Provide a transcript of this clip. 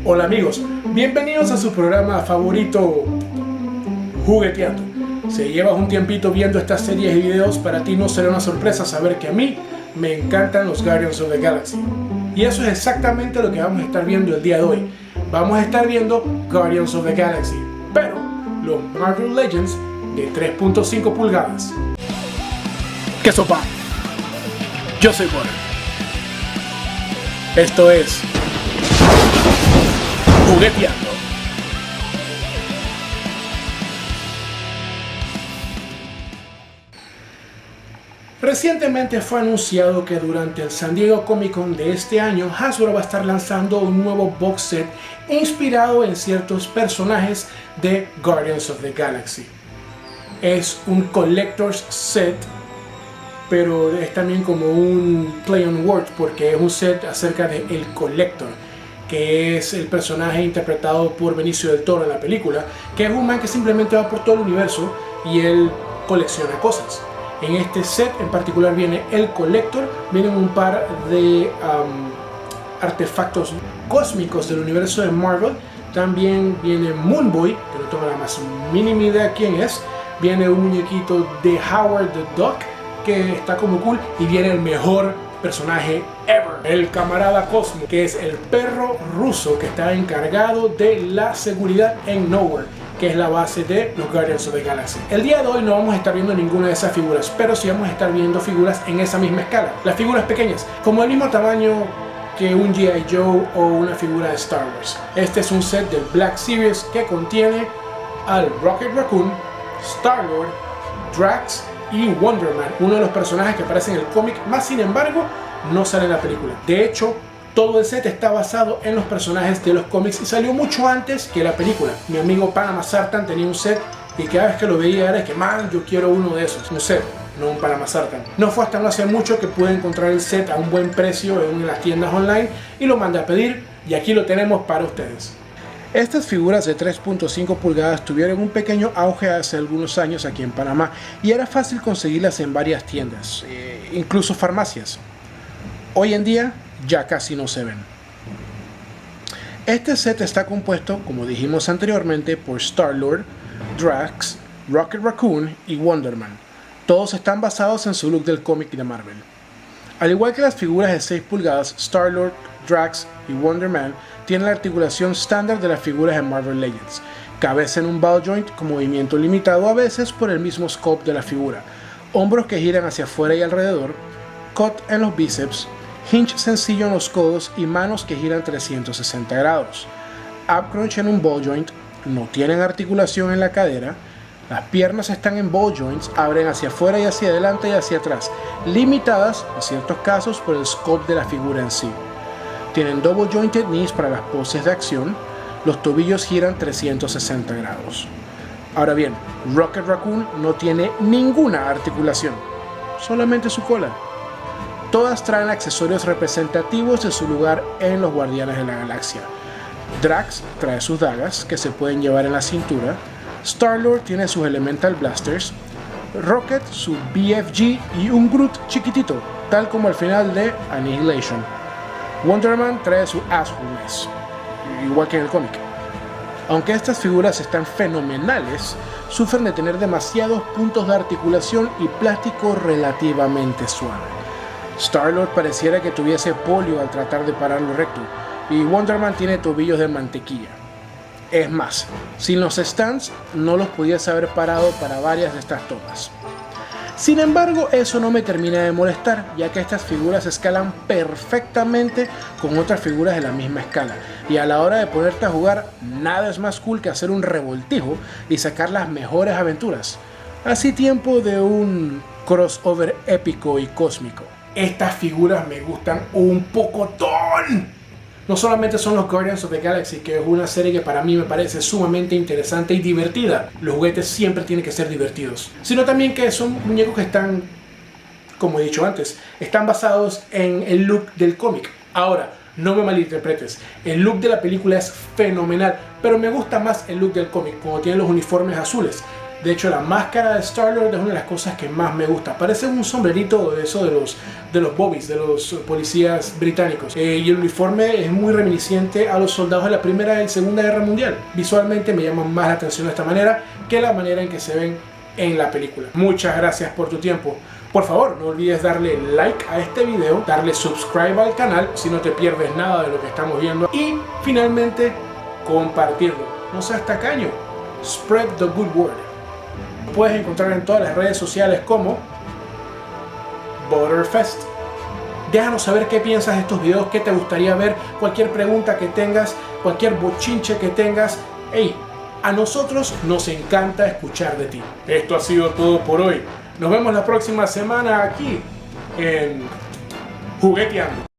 Hola amigos, bienvenidos a su programa favorito, Jugueteando. Si llevas un tiempito viendo estas series y videos, para ti no será una sorpresa saber que a mí me encantan los Guardians of the Galaxy. Y eso es exactamente lo que vamos a estar viendo el día de hoy. Vamos a estar viendo Guardians of the Galaxy, pero los Marvel Legends de 3.5 pulgadas. ¿Qué sopa? Yo soy Butter. Esto es Jugueteando. Recientemente fue anunciado que durante el San Diego Comic Con de este año, Hasbro va a estar lanzando un nuevo box set inspirado en ciertos personajes de Guardians of the Galaxy. Es un collector's set, pero es también como un play on words porque es un set acerca de el Collector, que es el personaje interpretado por Benicio del Toro en la película, que es un man que simplemente va por todo el universo y él colecciona cosas. En este set en particular viene el Collector, vienen un par de artefactos cósmicos del universo de Marvel, también viene Moon Boy, que no tengo la más mínima idea quién es, viene un muñequito de Howard the Duck, que está como cool, y viene el mejor personaje ever, el camarada Cosmo, que es el perro ruso que está encargado de la seguridad en Nowhere, que es la base de los Guardians of the Galaxy. El día de hoy no vamos a estar viendo ninguna de esas figuras, pero sí vamos a estar viendo figuras en esa misma escala, las figuras pequeñas, como el mismo tamaño que un G.I. Joe o una figura de Star Wars. Este es un set del Black Series que contiene al Rocket Raccoon, Star-Lord, Drax y Wonder Man, uno de los personajes que aparece en el cómic, más sin embargo no sale en la película. De hecho, todo el set está basado en los personajes de los cómics y salió mucho antes que la película. Mi amigo Panama Sartan tenía un set y cada vez que lo veía era que, man, yo quiero uno de esos. Un set, no un Panama Sartan. No fue hasta no hace mucho que pude encontrar el set a un buen precio en las tiendas online y lo mandé a pedir y aquí lo tenemos para ustedes. Estas figuras de 3.5 pulgadas tuvieron un pequeño auge hace algunos años aquí en Panamá y era fácil conseguirlas en varias tiendas, incluso farmacias. Hoy en día ya casi no se ven. Este set está compuesto, como dijimos anteriormente, por Star-Lord, Drax, Rocket Raccoon y Wonder Man. Todos están basados en su look del cómic de Marvel. Al igual que las figuras de 6 pulgadas, Star-Lord, Drax y Wonder Man tienen la articulación estándar de las figuras de Marvel Legends. Cabeza en un ball joint con movimiento limitado a veces por el mismo scope de la figura. Hombros que giran hacia afuera y alrededor. Cut en los bíceps. Hinge sencillo en los codos y manos que giran 360 grados. Ab crunch en un ball joint. No tienen articulación en la cadera. Las piernas están en ball joints, abren hacia afuera y hacia adelante y hacia atrás, limitadas en ciertos casos por el scope de la figura en sí. Tienen double jointed knees para las poses de acción. Los tobillos giran 360 grados. Ahora bien, Rocket Raccoon no tiene ninguna articulación, solamente su cola. Todas traen accesorios representativos de su lugar en los Guardianes de la Galaxia. Drax trae sus dagas que se pueden llevar en la cintura. Star-Lord tiene sus Elemental Blasters. Rocket su BFG y un Groot chiquitito, tal como al final de Annihilation. Wonder Man trae su Assholeness, igual que en el cómic. Aunque estas figuras están fenomenales, sufren de tener demasiados puntos de articulación y plástico relativamente suave. Star-Lord pareciera que tuviese polio al tratar de pararlo recto, y Wonder Man tiene tobillos de mantequilla. Es más, sin los stands no los pudiese haber parado para varias de estas tomas. Sin embargo, eso no me termina de molestar, ya que estas figuras escalan perfectamente con otras figuras de la misma escala, y a la hora de ponerte a jugar, nada es más cool que hacer un revoltijo y sacar las mejores aventuras. Así tiempo de un crossover épico y cósmico. Estas figuras me gustan un pocotón. No solamente son los Guardians of the Galaxy, que es una serie que para mí me parece sumamente interesante y divertida. Los juguetes siempre tienen que ser divertidos. Sino también que son muñecos que están, como he dicho antes, están basados en el look del cómic. Ahora, no me malinterpretes, el look de la película es fenomenal, pero me gusta más el look del cómic, como tienen los uniformes azules. De hecho, la máscara de Star-Lord es una de las cosas que más me gusta. Parece un sombrerito de eso de los bobbies, de los policías británicos. Y el uniforme es muy reminiscente a los soldados de la Primera y Segunda Guerra Mundial. Visualmente me llama más la atención de esta manera que la manera en que se ven en la película. Muchas gracias por tu tiempo. Por favor, no olvides darle like a este video, darle subscribe al canal si no te pierdes nada de lo que estamos viendo y finalmente compartirlo. No seas tacaño. Spread the good word. Puedes encontrar en todas las redes sociales como Butterfest. Déjanos saber qué piensas de estos videos, qué te gustaría ver, cualquier pregunta que tengas, cualquier bochinche que tengas. Hey, a nosotros nos encanta escuchar de ti. Esto ha sido todo por hoy. Nos vemos la próxima semana aquí en Jugueteando.